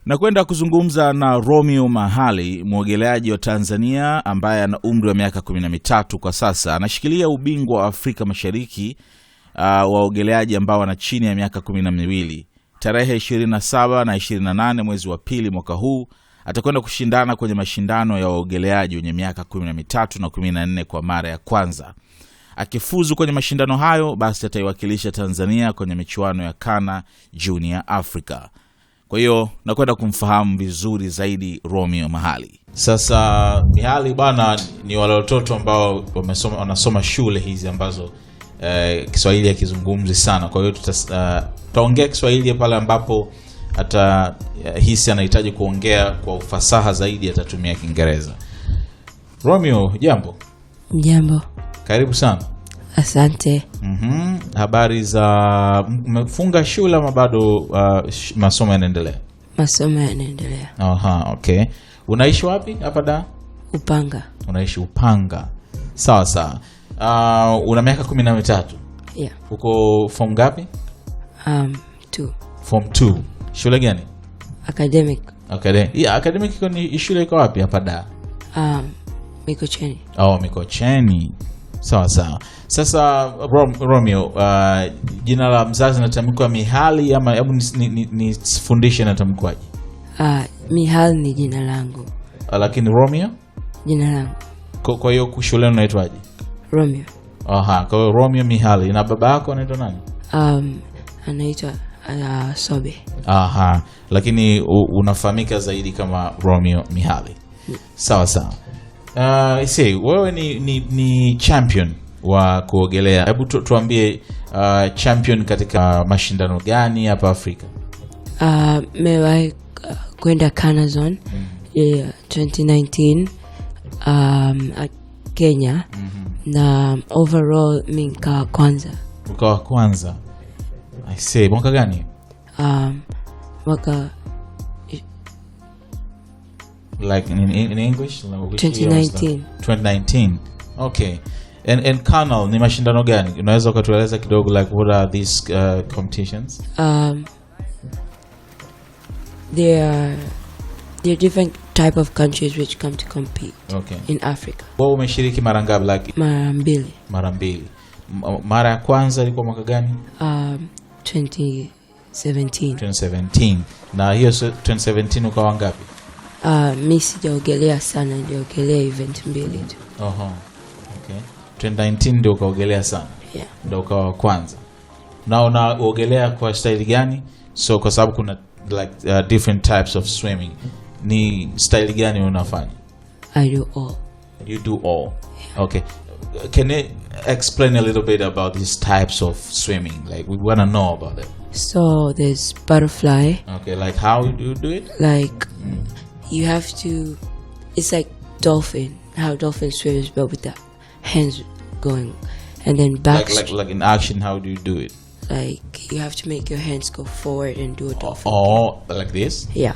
Na kwenda kuzungumza na Romeo Mihaly, muogeleaji wa Tanzania ambaye ana umri wa miaka 13 kwa sasa. Anashikilia ubingwa wa Afrika Mashariki waogeleaji ambao wana chini ya miaka 12. Tarehe 27 na 28 mwezi wa pili mwaka huu atakwenda kushindana kwenye mashindano ya waogeleaji wenye miaka 13 na 14 kwa mara ya kwanza. Akifuzu kwenye mashindano hayo, basi ataiwakilisha Tanzania kwenye michuano ya CANA Junior Africa. Kwa hiyo nakwenda kumfahamu vizuri zaidi Romeo Mihaly. Sasa Mihaly bana ni wale watoto ambao wanasoma shule hizi ambazo Kiswahili hakizungumzi sana. Kwa hiyo tutaongea Kiswahili pale ambapo hata hisi anahitaji kuongea kwa ufasaha zaidi atatumia Kiingereza. Romeo, jambo. Jambo. Karibu sana. Asante. Habari za umefunga shule ama bado masomo yanaendelea? Masomo yanaendelea. Aha, okay. Unaishi wapi hapa da? Upanga. Unaishi Upanga. Sawa sawa. Una miaka 13? Yeah. Uko form ngapi? 2. Form 2. Shule gani? Academic. Okay. Yeah, academic ni shule iko wapi hapa da? Mikocheni. Mikocheni. Sawa sawa. Sasa Romeo, jina la mzazi natamkwa Mihaly ama hebu nifundishe natamkwaje? Mihaly ni jina langu. Lakini Romeo? Jina langu. Kwa hiyo shule unaitwaje? Romeo. Aha, kwa hiyo Romeo Mihaly. Na baba yako anaitwa nani? Anaitwa Sobe. Aha, lakini unafahamika zaidi kama Romeo Mihaly. Sawa sawa. Wewe ni champion wa kuogelea. Hebu tuambie champion katika mashindano gani hapa Afrika? Mewahi kwenda CANA 2019 Kenya. Na overall minka kwanza. Ukawa kwanza. Mwaka gani? Mwaka like in English? 2019. 2019. Okay. And CANA ni mashindano gani? Unaweza kutueleza kidogo like what are these competitions? There are different type of countries which come to compete in Africa. Wewe umeshiriki mara ngapi like? Mara mbili. Mara ya kwanza ilikuwa mwaka gani? 2017. Na hiyo 2017 ukawa ngapi? Mimi sijaogelea sana, niliogelea event mbili tu. Okay. 2019 ndio ukaogelea sana. Yeah. Ndio ukawa kwanza. Na unaogelea kwa style gani? So kwa sababu kuna like different types of swimming. Ni style gani unafanya? I do all. You do all. Yeah. Okay. Can you explain a little bit about these types of swimming? Like we want to know about it. So there's butterfly. Okay, like how do you do it? Like you have to, it's like dolphin, how dolphin swims but with the hands going, and then back like in action, how do you do it? Like you have to make your hands go forward and do a dolphin. Like this? Yeah.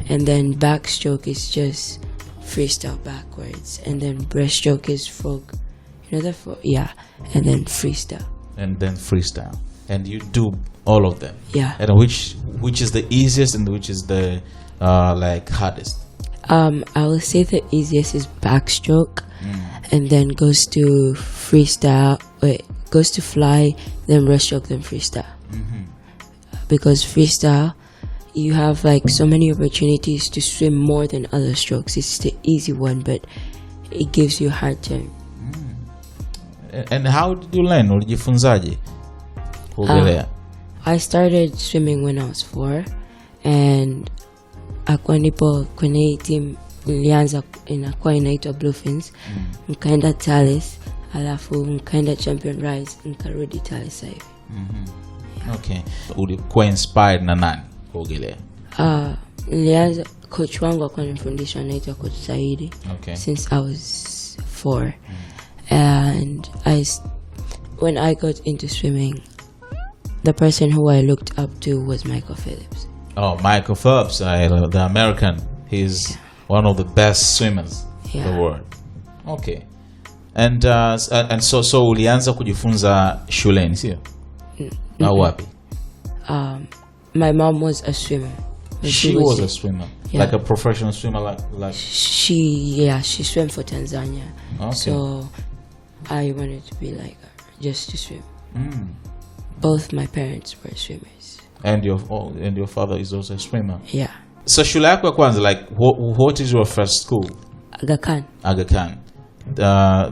And then backstroke is just freestyle backwards, and then breaststroke is frog, and then freestyle. And you do all of them? Yeah. And which is the easiest and which is the like hardest? I will say the easiest is backstroke, and then goes to freestyle. Goes to fly, then breaststroke, then freestyle. Because freestyle, you have like so many opportunities to swim more than other strokes. It's the easy one, but it gives you a hard time. And how did you learn? Ulijifunzaje kuogelea? I started swimming when I was 4, and akuwa nipo kwenye team nilianza inakuwa inaitwa Bluefins. Nikaenda Talis, alafu nikaenda Champion Rise, nikarudi Talis hivi. Okay. Ulikuwa inspired na nani kuogelea? Nilianza coach wangu akanifundisha, anaitwa Coach Saidi. Since I was 4. And when I got into swimming, the person who I looked up to was Michael Phelps. Michael Phelps, the American. He's one of the best swimmers in the world. Okay. And so ulianza kujifunza shuleni, sio? Au wapi? My mom was a swimmer. when She was a young. swimmer, Yeah. like a professional swimmer, like. She swam for Tanzania. Okay. So I wanted to be like her, just to swim. Mm. Both my parents were swimmers. And your father is also a swimmer. Yeah. So shule yako ya kwanza, like what is your first school? Aga Khan. Aga Khan.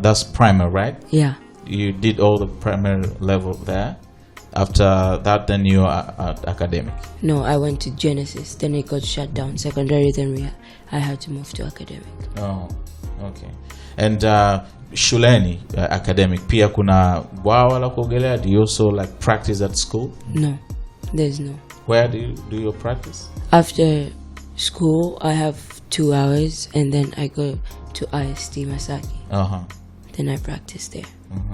That's primary, right? Yeah. You did all the primary level there. After that, then you are academic. No, I went to Genesis. Then it got shut down. Secondary. Then I had to move to academic. Oh, okay. And shuleni academic pia kuna bwawa la kuogelea. Do you also like practice at school? No, there's no. Where do you do your practice? After school, I have 2 hours, and then I go to IST Masaki. Then I practice there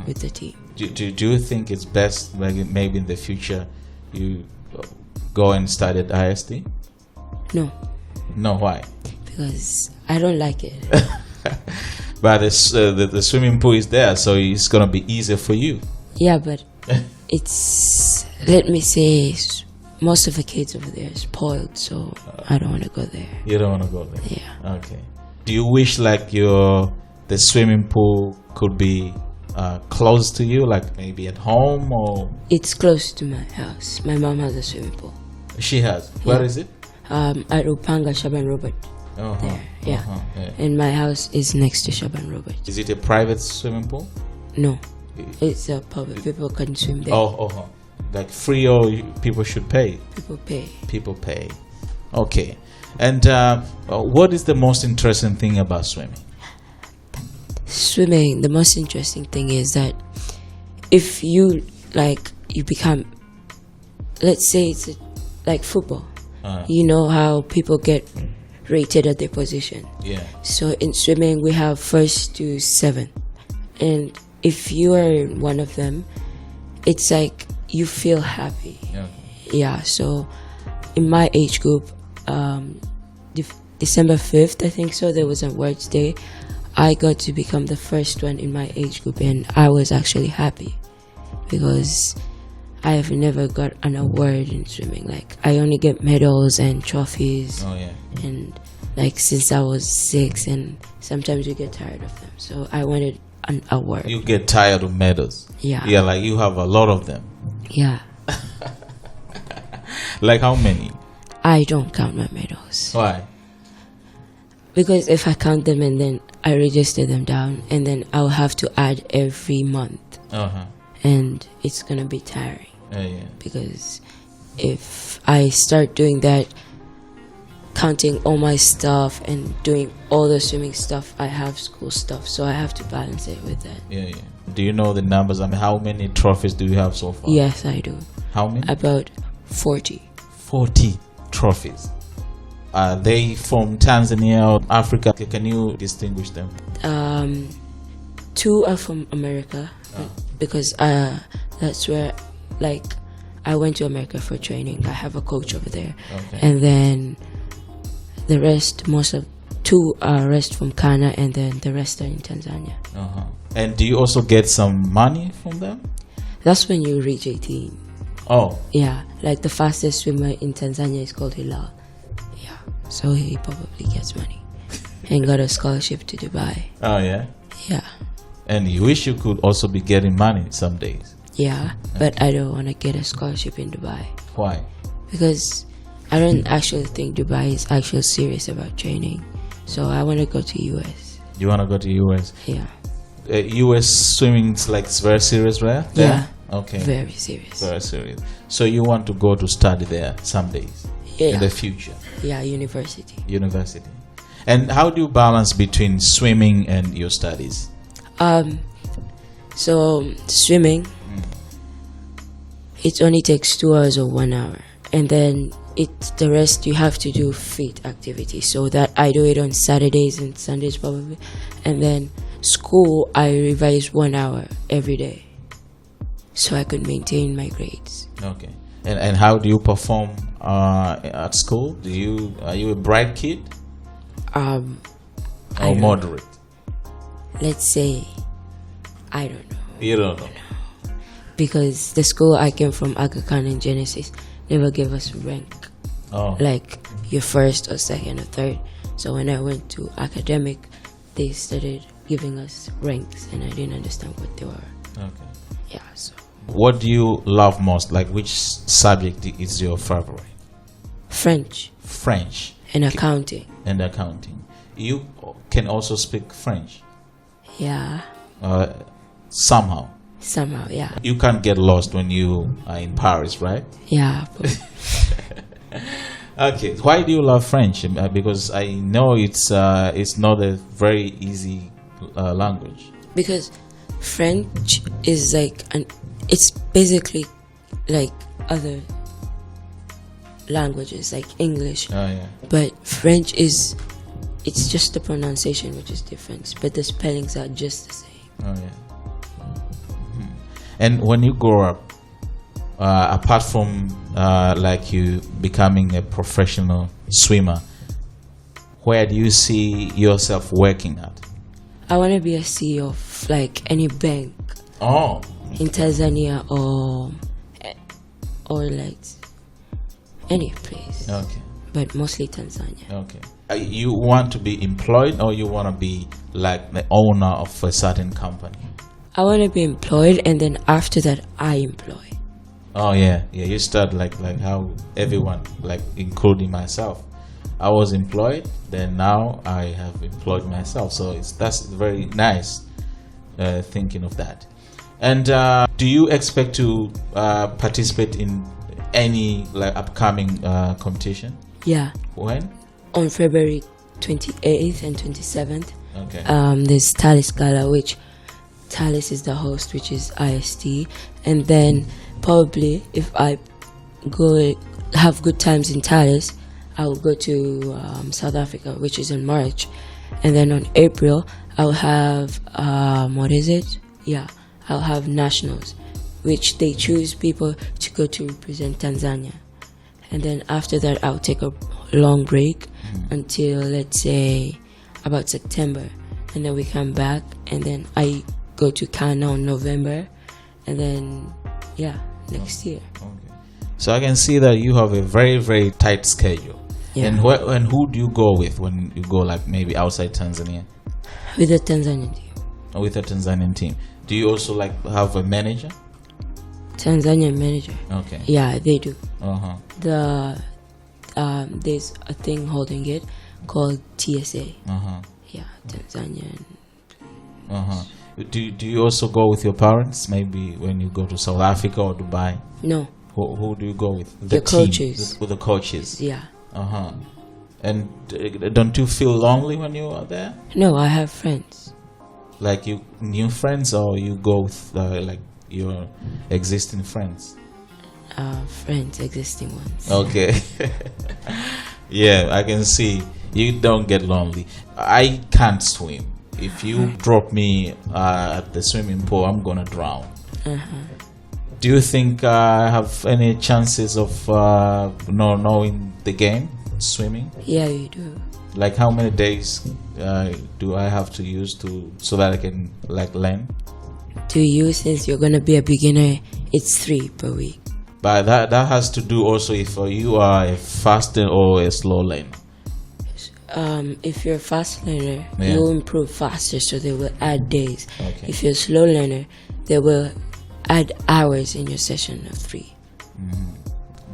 with the team. Do you think it's best maybe in the future you go and study at IST? No. No, why? Because I don't like it. But the swimming pool is there, so it's gonna be easier for you. Yeah, but it's, let me say, most of the kids over there are spoiled, so I don't want to go there. You don't want to go there? Yeah. Okay. Do you wish like the swimming pool could be close to you, like maybe at home or? It's close to my house. My mom has a swimming pool. She has. Where is it? At Upanga, Shaban Robert. There, yeah. And my house is next to Shaban Robert. Is it a private swimming pool? No, it's a public. People can swim there. Like free or people should pay? People pay. People pay. Okay. And what is the most interesting thing about swimming? Swimming, the most interesting thing is that if you become, let's say it's like football. You know how people get rated at their position. Yeah. So in swimming, we have 1st to 7th. And if you are one of them, it's like you feel happy. Yeah, so in my age group, December 5th, I think so, there was a awards day. I got to become the first one in my age group, and I was actually happy because I have never got an award in swimming. Like, I only get medals and trophies. And like since I was 6, and sometimes you get tired of them. So I wanted an award. You get tired of medals? Yeah. Yeah, like you have a lot of them. Yeah. Like how many? I don't count my medals. Why? Because if I count them and then I register them down, and then I'll have to add every month. And it's gonna be tiring. Because if I start doing that, counting all my stuff and doing all the swimming stuff, I have school stuff, so I have to balance it with that. Do you know the numbers? I mean, how many trophies do you have so far? Yes, I do. How many? About 40. 40 trophies. Are they from Tanzania or Africa? Can you distinguish them? 2 are from America, because that's where, like, I went to America for training. I have a coach over there. And then the rest, 2 are rest from CANA, and then the rest are in Tanzania. And do you also get some money from them? That's when you reach 18. Oh. Yeah, like the fastest swimmer in Tanzania is called Hilal. Yeah, so he probably gets money and got a scholarship to Dubai. Oh, yeah? Yeah. And you wish you could also be getting money some days? Yeah, but I don't want to get a scholarship in Dubai. Why? Because I don't actually think Dubai is actually serious about training. So I want to go to US. You want to go to US? Yeah. US swimming is like very serious, right? Yeah. Okay. Very serious. Very serious. So you want to go to study there some days? Yeah. In the future? Yeah, university. University. And how do you balance between swimming and your studies? So swimming, it only takes 2 hours or 1 hour, and then the rest you have to do feet activities. So that I do it on Saturdays and Sundays probably, and then school I revise 1 hour every day, so I could maintain my grades. Okay. And how do you perform at school? Are you a bright kid? Or moderate? Let's say, I don't know. You don't know? Because the school I came from, Aga Khan and Genesis, never gave us rank. Oh. Like, you're first or second or third. So when I went to academic, they started giving us ranks, and I didn't understand what they were. Okay. Yeah. So What do you love most? Like, which subject is your favorite? French French and accounting. and accounting. You can also speak French Yeah. somehow. Somehow. Yeah. You can't get lost when you are in Paris, right? Yeah. But Okay. Why do you love French? Because I know it's not a very easy language. because French is like it's basically like other languages like English, Oh yeah. but French it's just the pronunciation which is different, but the spellings are just the same. Oh yeah. And when you grow up, apart from like you becoming a professional swimmer, where do you see yourself working at? I want to be a CEO of like any bank Oh, in Tanzania or like any place, okay, but mostly Tanzania. okay. You want to be employed, or you want to be like the owner of a certain company? I want to be employed, and then after that I employ. Oh yeah, yeah. You start like how everyone, like including myself, I was employed. Then now I have employed myself. So that's very nice thinking of that. And do you expect to participate in any like upcoming competition? Yeah. When? On February 28th and 27th, Okay. there's Talis Gala, which Talis is the host, which is IST. And then probably if I go have good times in Talis, I will go to South Africa, which is in March. And then on April, I'll have, I'll have nationals, which they choose people to go to represent Tanzania. And then after that, I'll take a long break until, let's say, about September. And then we come back, and then I go to CANA in November. And then, next year. Okay. So I can see that you have a very, very tight schedule. Yeah. And who do you go with when you go, like maybe outside Tanzania? With the Tanzanian team. With a Tanzanian team. Do you also like have a manager? Tanzanian manager. Okay. Yeah, they do. Uh-huh. There's a thing holding it called TSA. Uh-huh. Yeah, Tanzanian. Uh-huh. Do you also go with your parents, maybe when you go to South Africa or Dubai? No. Who do you go with? The team, coaches. with the coaches. Yeah. Uh-huh. And don't you feel lonely when you are there? No, I have friends. Like you new friends, or you go with like your existing friends? Friends, existing ones. Okay. Yeah, I can see you don't get lonely. I can't swim. If you drop me at the swimming pool, I'm gonna drown. Do you think I have any chances of knowing the game, swimming? Yeah, you do. Like how many days do I have to use so that I can like learn? To you, since you're gonna be a beginner, it's 3 per week. But that has to do also if you are a fast or a slow learner. If you're a fast learner, Yeah. you'll improve faster, so they will add days. Okay. If you're a slow learner, they will add hours in your session of 3.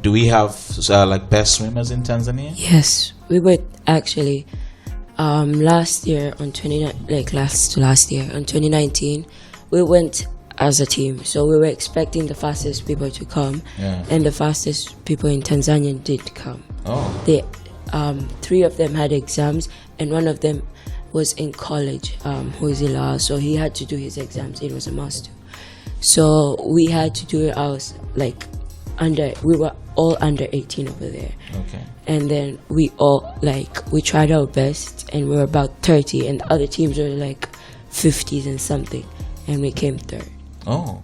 Do we have like best swimmers in Tanzania? Yes, we were actually last year on 2019, we went as a team. So we were expecting the fastest people to come, Yeah. and the fastest people in Tanzania did come. Oh. They 3 of them had exams, and one of them was in college, Huzila, so he had to do his exams. It was a must. So we had to do it. I was like we were all under 18 over there. Okay. And then we tried our best, and we were about 30, and the other teams were like 50s and something, and we came 3rd. Oh.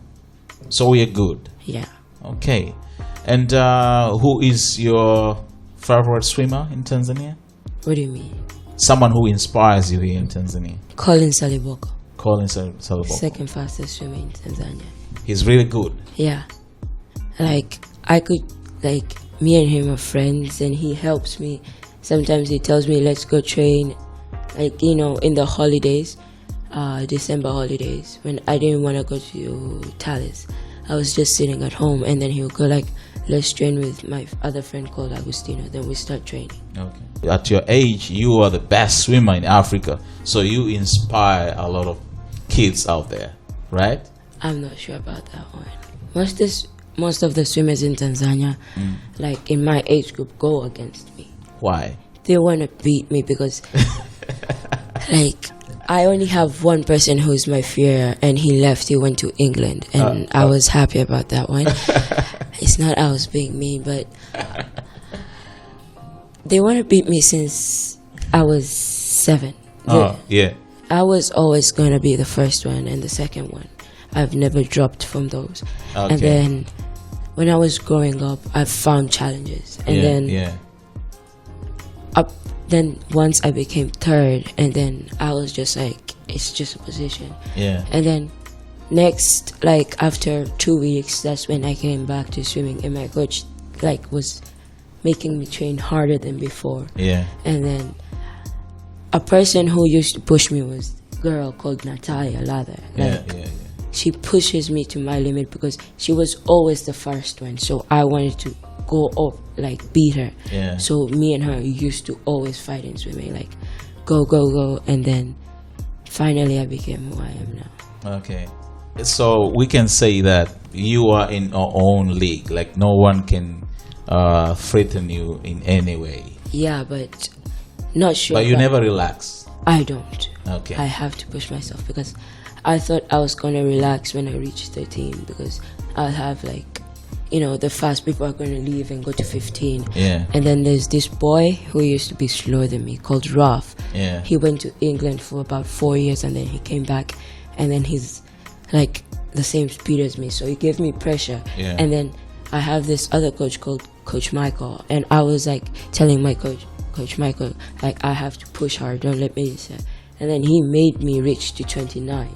So we are good. Yeah. Okay. And who is your favorite swimmer in Tanzania? What do you mean? Someone who inspires you here in Tanzania. Colin Saliboko, Colin Saliboko. second fastest swimmer in Tanzania. He's really good. Yeah. Like, I could, me and him are friends, and he helps me sometimes he tells me, let's go train. Like, in the holidays, December holidays, when I didn't want to go to Talis, I was just sitting at home, and then he would go like, let's train with my other friend called Agustino. Then we start training. Okay. At your age, you are the best swimmer in Africa, so you inspire a lot of kids out there, right? I'm not sure about that one. Most of the swimmers in Tanzania, like in my age group, go against me. Why? They want to beat me because, like, I only have one person who's my fear, and he left. He went to England, and I was happy about that one. It's not I was being mean, but they want to beat me since I was 7. I was always going to be the first one and the second one. I've never dropped from those. Okay. And then when I was growing up, I found challenges. And then once I became third, and then I was just like, it's just a position. Yeah. And then next, like after 2 weeks, that's when I came back to swimming, and my coach like was making me train harder than before. Yeah. And then a person who used to push me was a girl called Natalia Lather. Like, she pushes me to my limit because she was always the first one, so I wanted to go up, like beat her. Yeah. So me and her used to always fight in swimming, like go, and then finally I became who I am now. Okay. So we can say that you are in your own league, like no one can threaten you in any way. Yeah, but not sure. But you never relax. I don't. Okay. I have to push myself because I thought I was going to relax when I reached 13 because I'll have like, the fast people are going to leave and go to 15. Yeah. And then there's this boy who used to be slower than me called Ralph. Yeah. He went to England for about 4 years, and then he came back, and then he's like the same speed as me. So he gave me pressure. Yeah. And then I have this other coach called Coach Michael. And I was like telling my Coach Michael, like, I have to push hard, don't let me say. And then he made me reach to 29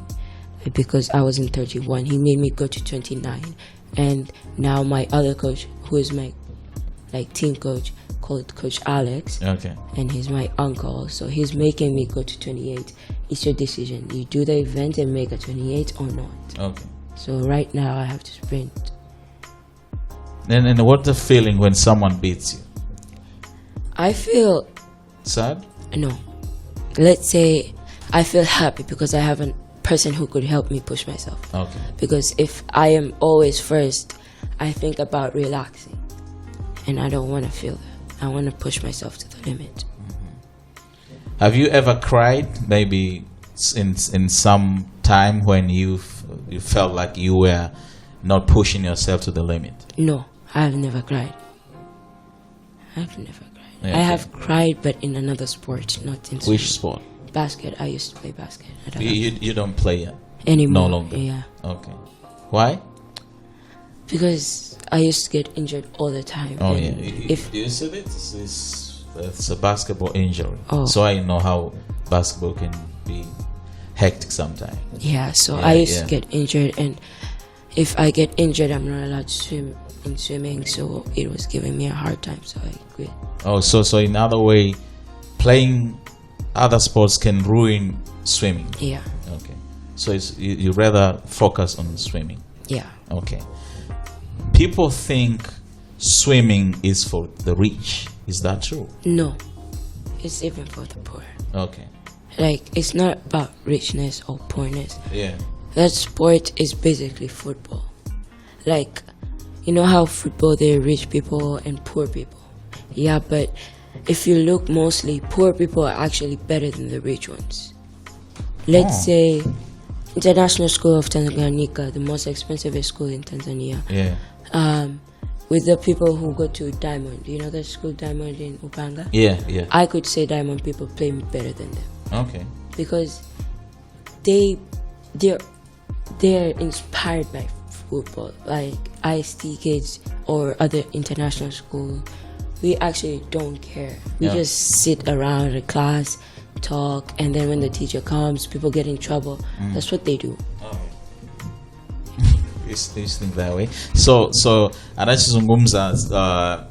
because I was in 31. He made me go to 29. And now my other coach, who is my team coach, called Coach Alex. Okay. And he's my uncle, so he's making me go to 28. It's your decision. You do the event and make a 28 or not. Okay. So right now I have to sprint. And what's the feeling when someone beats you? I feel sad? No. Let's say I feel happy because I have a person who could help me push myself. Okay. Because if I am always first, I think about relaxing. And I don't want to feel that. I want to push myself to the limit. Mm-hmm. Have you ever cried, maybe in some time when you felt like you were not pushing yourself to the limit? No, I've never cried. I've never cried. Okay. I have cried, but in another sport, not in Which sport? Basket. I used to play basket. You don't play it anymore. No longer. Yeah. Okay. Why? Because I used to get injured all the time. Oh yeah. If you said it's a basketball injury. Oh. So I know how basketball can be hectic sometimes. Yeah. So I used to get injured, and if I get injured, I'm not allowed to swim in swimming. So it was giving me a hard time. So I quit. Oh, so in other way, playing other sports can ruin swimming. Yeah. Okay. So you rather focus on swimming. Yeah. Okay. People think swimming is for the rich. Is that true? No. It's even for the poor. Okay. Like, it's not about richness or poorness. Yeah. That sport is basically football. Like, you know how football, there are rich people and poor people. Yeah, but if you look mostly, poor people are actually better than the rich ones. Let's say International School of Tanganyika, the most expensive school in Tanzania. Yeah. With the people who go to Diamond, you know that school Diamond in Upanga? Yeah, yeah. I could say Diamond people play better than them. Okay. Because they're inspired by football. Like IST kids or other international school, we actually don't care. We just sit around the class, talk, and then when the teacher comes, people get in trouble. That's what they do. You think that way. So anachozungumza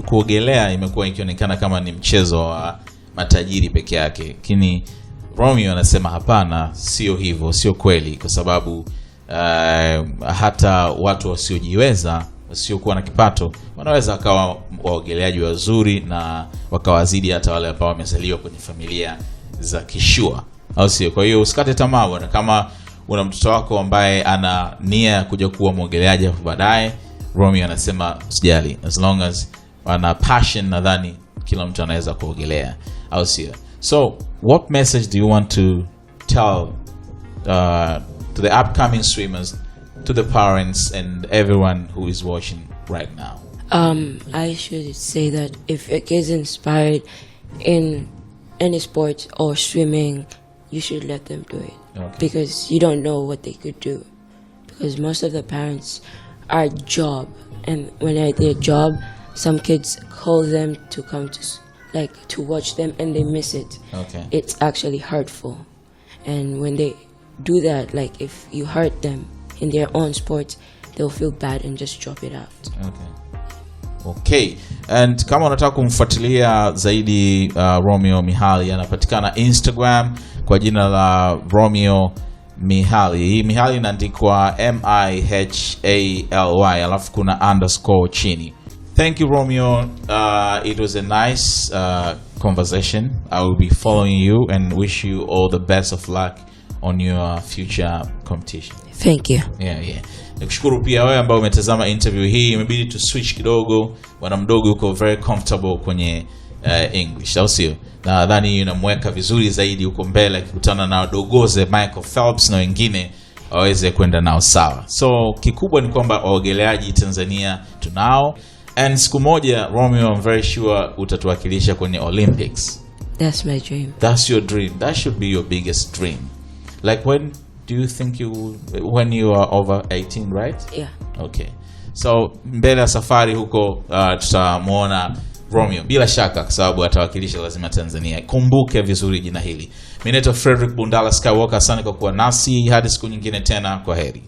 kuogelea imekuwa ikionekana kama ni mchezo wa matajiri peke yake, lakini Romeo anasema hapana, sio hivyo, sio kweli, kwa sababu hata watu wasiojiweza, wasiokuwa na kipato, wanaweza akawa waogeleaji wazuri na wakawazidi hata wale ambao wamezaliwa kwenye familia za kishua, au sio? Kwa hiyo usikate tamaa bwana, kama una mtoto wako ambaye ana nia ya kuja kuwa muogeleaji baadaye, Romeo anasema usijali, as long as ana passion, nadhani kila mtu anaweza kuogelea, au sio? So what message do you want to tell to the upcoming swimmers, to the parents and everyone who is watching right now? I should say that if a kid is inspired in any sport or swimming, you should let them do it. Okay. Because you don't know what they could do. Because most of the parents are job, and when they're at their job, some kids call them to come to watch them, and they miss it. Okay. It's actually hurtful, and when they do that, like if you hurt them in their own sport, they'll feel bad and just drop it out. Okay. And kama unataka kumfuatilia zaidi Romeo Mihaly, anapatikana Instagram kwa jina la Romeo Mihaly. Hii Mihaly inaandikwa MIHALY, alafu kuna _ chini. Thank you, Romeo. It was a nice conversation. I will be following you and wish you all the best of luck on your future competition. Thank you. Yeah. Nikushukuru pia wewe ambao umetazama interview hii. Imebidi tu switch kidogo. Bwana mdogo yuko very comfortable kwenye English, au sio? Nadhani inamweka vizuri zaidi huko mbele akikutana na dogoze Michael Phelps na wengine waweze kwenda nao sawa. So kikubwa ni kwamba waogeleaji Tanzania tunao, and siku moja Romeo, I'm very sure utatuwakilisha kwenye Olympics. That's my dream. That's your dream. That should be your biggest dream. Like when do you think when you are over 18, right? Yeah. Okay. So mbele ya safari huko tutamuona Romeo bila shaka, kwa sababu atawakilisha lazima Tanzania. Kumbuke vizuri jina hili. Mimi naitwa Frederick Bundala Skywalker, asante kwa kuwa nasi hadi siku nyingine tena, kwaheri.